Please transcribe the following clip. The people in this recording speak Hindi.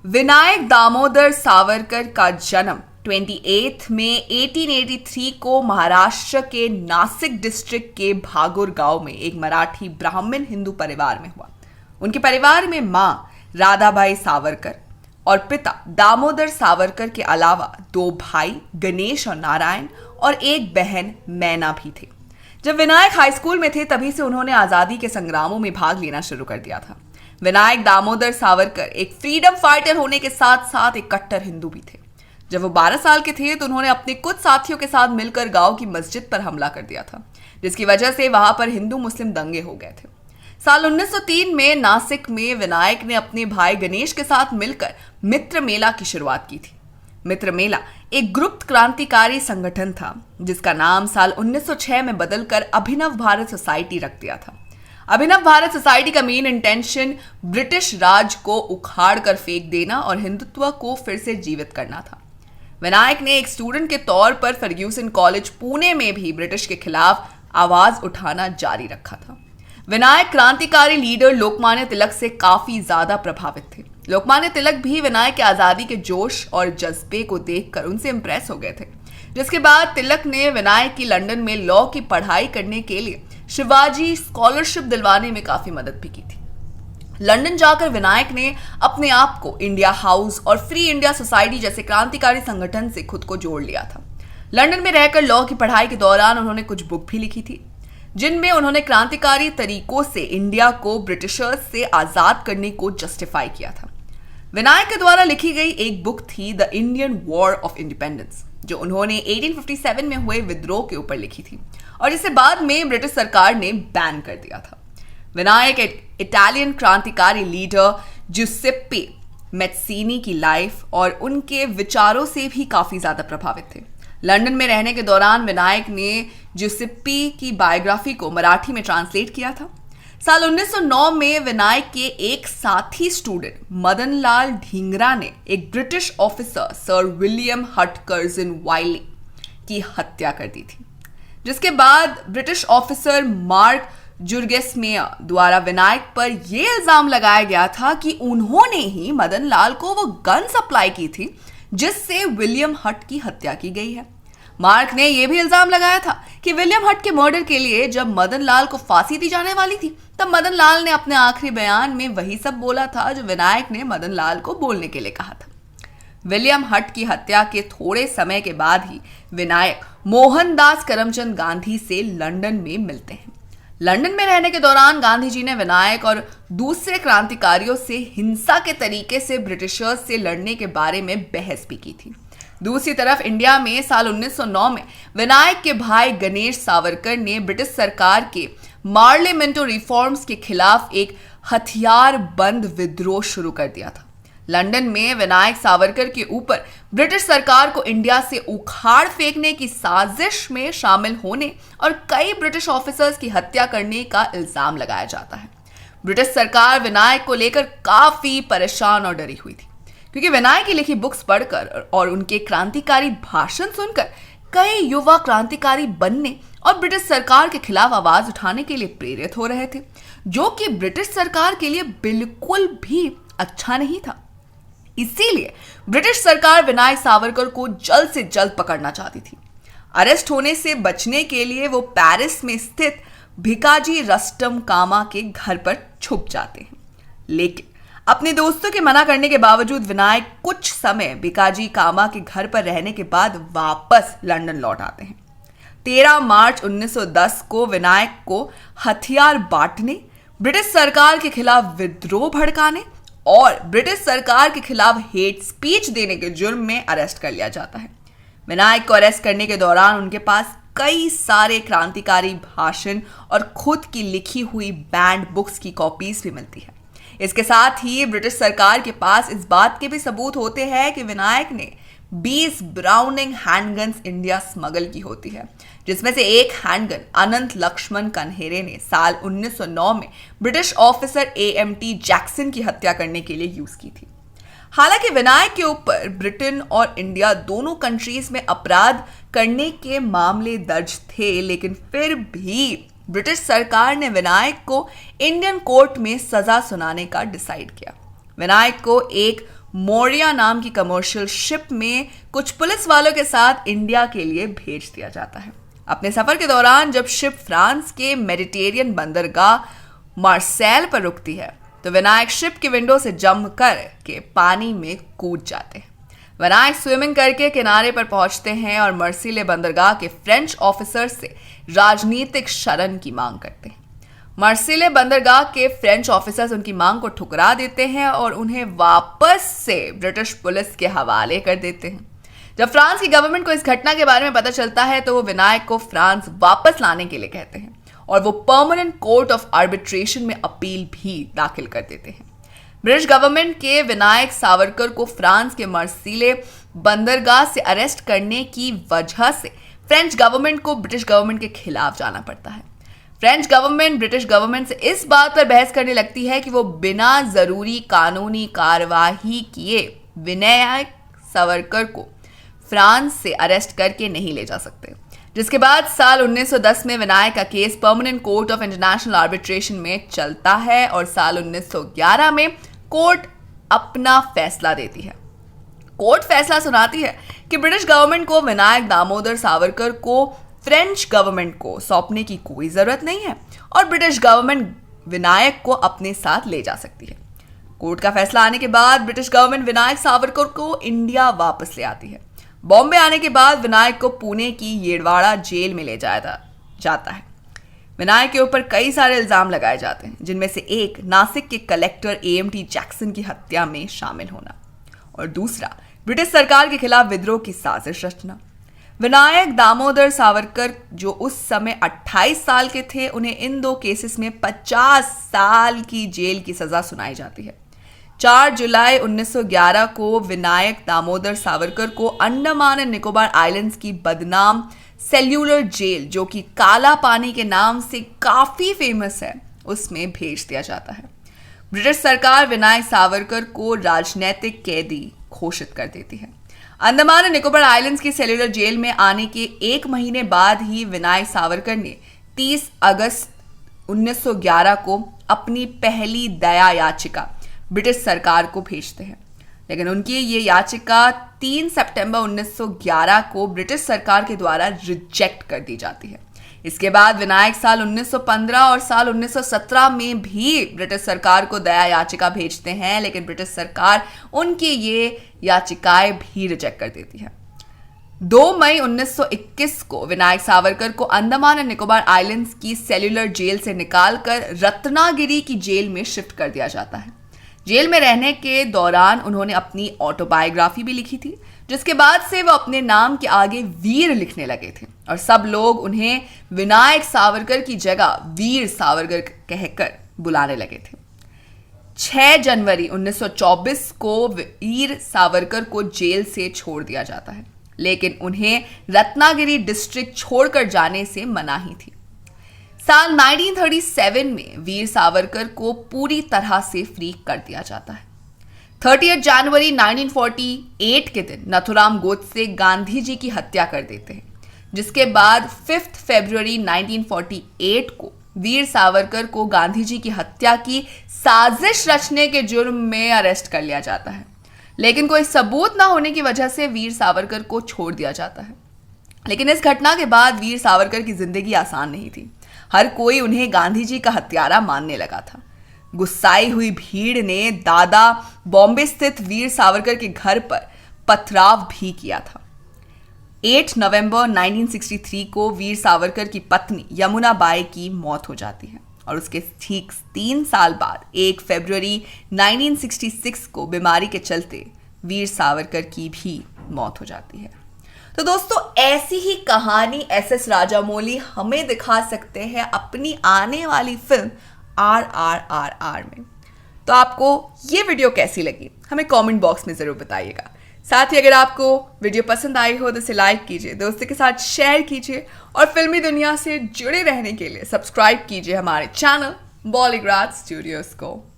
विनायक दामोदर सावरकर का जन्म 28 में 1883 को महाराष्ट्र के नासिक डिस्ट्रिक्ट के भागोर गांव में एक मराठी ब्राह्मण हिंदू परिवार में हुआ। उनके परिवार में मां राधाबाई सावरकर और पिता दामोदर सावरकर के अलावा दो भाई गणेश और नारायण और एक बहन मैना भी थे। जब विनायक हाई स्कूल में थे तभी से उन्होंने आजादी के संग्रामों में भाग लेना शुरू कर दिया था। विनायक दामोदर सावरकर एक फ्रीडम फाइटर होने के साथ साथ एक कट्टर हिंदू भी थे। जब वो 12 साल के थे तो उन्होंने अपने कुछ साथियों के साथ मिलकर गांव की मस्जिद पर हमला कर दिया था, जिसकी वजह से वहां पर हिंदू मुस्लिम दंगे हो गए थे। साल 1903 में नासिक में विनायक ने अपने भाई गणेश के साथ मिलकर मित्र मेला की शुरुआत की थी। मित्र मेला एक गुप्त क्रांतिकारी संगठन था जिसका नाम साल 1906 में बदलकर अभिनव भारत सोसाइटी रख दिया था। अभिनव भारत सोसाइटी का मेन इंटेंशन ब्रिटिश राज को उखाड़ कर फेंक देना और हिंदुत्व को फिर से जीवित करना था। विनायक ने एक स्टूडेंट के तौर पर फर्ग्यूसन कॉलेज पुणे में भी ब्रिटिश के खिलाफ आवाज उठाना जारी रखा था। विनायक क्रांतिकारी लीडर लोकमान्य तिलक से काफी ज्यादा प्रभावित थे। लोकमान्य तिलक भी विनायक के आजादी के जोश और जज्बे को देखकर उनसे इंप्रेस हो गए थे, जिसके बाद तिलक ने विनायक की लंदन में लॉ की पढ़ाई करने के लिए शिवाजी स्कॉलरशिप दिलवाने में काफी मदद भी की थी। लंदन जाकर विनायक ने अपने आप को इंडिया हाउस और फ्री इंडिया सोसाइटी जैसे क्रांतिकारी संगठन से खुद को जोड़ लिया था। लंदन में रहकर लॉ की पढ़ाई के दौरान उन्होंने कुछ बुक भी लिखी थी, जिनमें उन्होंने क्रांतिकारी तरीकों से इंडिया को ब्रिटिशर्स से आजाद करने को जस्टिफाई किया था। विनायक के द्वारा लिखी गई एक बुक थी the Indian war of independence, जो उन्होंने 1857 में हुए विद्रोह के ऊपर लिखी थी और जिसे बाद में ब्रिटिश सरकार ने बैन कर दिया था। विनायक एक इटालियन क्रांतिकारी लीडर जुसेप्पे मैत्सीनी की लाइफ और उनके विचारों से भी काफी ज्यादा प्रभावित थे। लंदन में रहने के दौरान विनायक ने जुसेप्पे की बायोग्राफी को मराठी में ट्रांसलेट किया था। साल 1909 में विनायक के एक साथी स्टूडेंट मदन लाल ढींगरा ने एक ब्रिटिश ऑफिसर सर विलियम हटकर्जन वाइली की हत्या कर दी थी, जिसके बाद ब्रिटिश ऑफिसर मार्क जुर्गेसमेयर द्वारा विनायक पर यह इल्जाम लगाया गया था कि उन्होंने ही मदन लाल को वो गन सप्लाई की थी जिससे विलियम हट की हत्या की गई है। मार्क ने यह भी इल्जाम लगाया था कि विलियम हट के मर्डर के लिए जब मदन लाल को फांसी दी जाने वाली थी तब मदन लाल ने अपने आखिरी बयान में वही सब बोला था जो विनायक ने मदन लाल को बोलने के लिए कहा था। विलियम हट की हत्या के थोड़े समय के बाद ही विनायक मोहनदास करमचंद गांधी से लंदन में मिलते हैं। लंदन में रहने के दौरान गांधी जी ने विनायक और दूसरे क्रांतिकारियों से हिंसा के तरीके से ब्रिटिशर्स से लड़ने के बारे में बहस भी की थी। दूसरी तरफ इंडिया में साल 1909 में विनायक के भाई गणेश सावरकर ने ब्रिटिश सरकार के मार्लिमेंटो रिफॉर्म्स के खिलाफ एक हथियार बंद विद्रोह शुरू कर दिया था। लंदन में विनायक सावरकर के ऊपर ब्रिटिश सरकार को इंडिया से उखाड़ फेंकने की साजिश में शामिल होने और कई ब्रिटिश ऑफिसर्स की हत्या करने का इल्जाम लगाया जाता है। ब्रिटिश सरकार विनायक को लेकर काफी परेशान और डरी हुई थी, क्योंकि विनायक की लिखी बुक्स पढ़कर और उनके क्रांतिकारी भाषण सुनकर कई युवा क्रांतिकारी बनने और ब्रिटिश सरकार के खिलाफ आवाज उठाने के लिए प्रेरित हो रहे थे, जो कि ब्रिटिश सरकार के लिए बिल्कुल भी अच्छा नहीं था। इसीलिए ब्रिटिश सरकार विनायक सावरकर को जल्द से जल्द पकड़ना चाहती थी। अरेस्ट होने से बचने के लिए वो पेरिस में स्थित भिकाजी रस्टम कामा के घर पर छुप जाते हैं, लेकिन अपने दोस्तों के मना करने के बावजूद विनायक कुछ समय भिकाजी कामा के घर पर रहने के बाद वापस लंदन लौट आते हैं। 13 मार्च 1910 को विनायक को हथियार बांटने, ब्रिटिश सरकार के खिलाफ विद्रोह भड़काने और ब्रिटिश सरकार के खिलाफ हेट स्पीच देने के जुर्म में अरेस्ट कर लिया जाता है। विनायक को अरेस्ट करने के दौरान उनके पास कई सारे क्रांतिकारी भाषण और खुद की लिखी हुई बैंड बुक्स की कॉपीज भी मिलती है। इसके साथ ही ब्रिटिश सरकार के पास इस बात के भी सबूत होते हैं कि विनायक ने 20 ब्राउनिंग हैंडगन्स इंडिया स्मगल की होती है, जिसमें से एक हैंडगन अनंत लक्ष्मण कन्हेरे ने साल 1909 में ब्रिटिश ऑफिसर AMT जैक्सन की हत्या करने के लिए यूज की थी। हालांकि विनायक के ऊपर ब्रिटेन और इंडिया दोनों कंट्रीज में अपराध करने के मामले दर्ज थे, लेकिन फिर भी ब्रिटिश सरकार ने विनायक को इंडियन कोर्ट में सजा सुनाने का डिसाइड किया। विनायक को एक मोरिया नाम की कमर्शियल शिप में कुछ पुलिस वालों के साथ इंडिया के लिए भेज दिया जाता है। अपने सफर के दौरान जब शिप फ्रांस के मेडिटेरियन बंदरगाह मार्सेल पर रुकती है तो विनायक शिप की विंडो से जंप कर के पानी में कूद जाते हैं। विनायक स्विमिंग करके किनारे पर पहुंचते हैं और मर्सीले बंदरगाह के फ्रेंच ऑफिसर से राजनीतिक शरण की मांग करते हैं। मर्सीले बंदरगाह के फ्रेंच ऑफिसर्स उनकी मांग को ठुकरा देते हैं और उन्हें वापस से ब्रिटिश पुलिस के हवाले कर देते हैं। जब फ्रांस की गवर्नमेंट को इस घटना के बारे में पता चलता है तो वो विनायक को फ्रांस वापस लाने के लिए कहते हैं और वो परमानेंट कोर्ट ऑफ आर्बिट्रेशन में अपील भी दाखिल कर देते हैं। ब्रिटिश गवर्नमेंट के विनायक सावरकर को फ्रांस के मर्सीले बंदरगाह से अरेस्ट करने की वजह से फ्रेंच गवर्नमेंट को ब्रिटिश गवर्नमेंट के खिलाफ जाना पड़ता है। फ्रेंच गवर्नमेंट ब्रिटिश गवर्नमेंट से इस बात पर बहस करने लगती है कि वो बिना जरूरी कानूनी कार्यवाही किए विनायक सावरकर को फ्रांस से अरेस्ट करके नहीं ले जा सकते, जिसके बाद साल 1910 में विनायक का case permanent court of international arbitration में चलता है और साल 1911 में कोर्ट अपना फैसला देती है। कोर्ट फैसला सुनाती है कि ब्रिटिश गवर्नमेंट को विनायक दामोदर सावरकर को फ्रेंच गवर्नमेंट को सौंपने की कोई जरूरत नहीं है और ब्रिटिश गवर्नमेंट विनायक को अपने साथ ले जा सकती है। कोर्ट का फैसला आने के बाद ब्रिटिश गवर्नमेंट विनायक सावरकर को इंडिया वापस ले आती है। बॉम्बे आने के बाद विनायक को पुणे की येड़वाड़ा जेल में ले जाया जाता है। विनायक के ऊपर कई सारे इल्जाम लगाए जाते हैं, जिनमें से एक नासिक के कलेक्टर AMT जैक्सन की हत्या में शामिल होना और दूसरा ब्रिटिश सरकार के खिलाफ विद्रोह की साजिश रचना। विनायक दामोदर सावरकर जो उस समय 28 साल के थे, उन्हें इन दो केसेस में 50 साल की जेल की सजा सुनाई जाती है। 4 जुलाई 1911 को विनायक दामोदर सावरकर को अंडमान एंड निकोबार आइलैंड्स की बदनाम सेल्यूलर जेल, जो कि काला पानी के नाम से काफी फेमस है, उसमें भेज दिया जाता है। ब्रिटिश सरकार विनायक सावरकर को राजनैतिक कैदी घोषित कर देती है। अंडमान एंड निकोबार आइलैंड्स की सेल्यूलर जेल में आने के 1 महीने बाद ही विनायक सावरकर ने 30 अगस्त 1911 को अपनी पहली दया याचिका ब्रिटिश सरकार को भेजते हैं, लेकिन उनकी ये याचिका 3 सितंबर 1911 को ब्रिटिश सरकार के द्वारा रिजेक्ट कर दी जाती है। इसके बाद विनायक साल 1915 और साल 1917 में भी ब्रिटिश सरकार को दया याचिका भेजते हैं, लेकिन ब्रिटिश सरकार उनकी ये याचिकाएं भी रिजेक्ट कर देती है। 2 मई 1921 को विनायक सावरकर को अंडमान एंड निकोबार आइलैंड्स की सेल्यूलर जेल से निकालकर रत्नागिरी की जेल में शिफ्ट कर दिया जाता है। जेल में रहने के दौरान उन्होंने अपनी ऑटोबायोग्राफी भी लिखी थी, जिसके बाद से वो अपने नाम के आगे वीर लिखने लगे थे और सब लोग उन्हें विनायक सावरकर की जगह वीर सावरकर कहकर बुलाने लगे थे। 6 जनवरी 1924 को वीर सावरकर को जेल से छोड़ दिया जाता है, लेकिन उन्हें रत्नागिरी डिस्ट्रिक्ट छोड़कर जाने से मनाही थी। साल 1937 में वीर सावरकर को पूरी तरह से फ्री कर दिया जाता है। 30 जनवरी 1948 के दिन नथुराम गोडसे गांधी जी की हत्या कर देते हैं, जिसके बाद 5 फरवरी 1948 को वीर सावरकर को गांधी जी की हत्या की साजिश रचने के जुर्म में अरेस्ट कर लिया जाता है, लेकिन कोई सबूत ना होने की वजह से वीर सावरकर को छोड़ दिया जाता है। लेकिन इस घटना के बाद वीर सावरकर की जिंदगी आसान नहीं थी। हर कोई उन्हें गांधी जी का हत्यारा मानने लगा था। गुस्साई हुई भीड़ ने दादा बॉम्बे स्थित वीर सावरकर के घर पर पथराव भी किया था। 8 नवंबर 1963 को वीर सावरकर की पत्नी यमुना बाई की मौत हो जाती है और उसके ठीक 3 साल बाद 1 फरवरी 1966 को बीमारी के चलते वीर सावरकर की भी मौत हो जाती है। तो दोस्तों, ऐसी ही कहानी SS राजामौली हमें दिखा सकते हैं अपनी आने वाली फिल्म RRRR में। तो आपको ये वीडियो कैसी लगी हमें कमेंट बॉक्स में जरूर बताइएगा। साथ ही अगर आपको वीडियो पसंद आई हो तो इसे लाइक कीजिए, दोस्तों के साथ शेयर कीजिए और फिल्मी दुनिया से जुड़े रहने के लिए सब्सक्राइब कीजिए हमारे चैनल बॉलीग्राड स्टूडियोज को।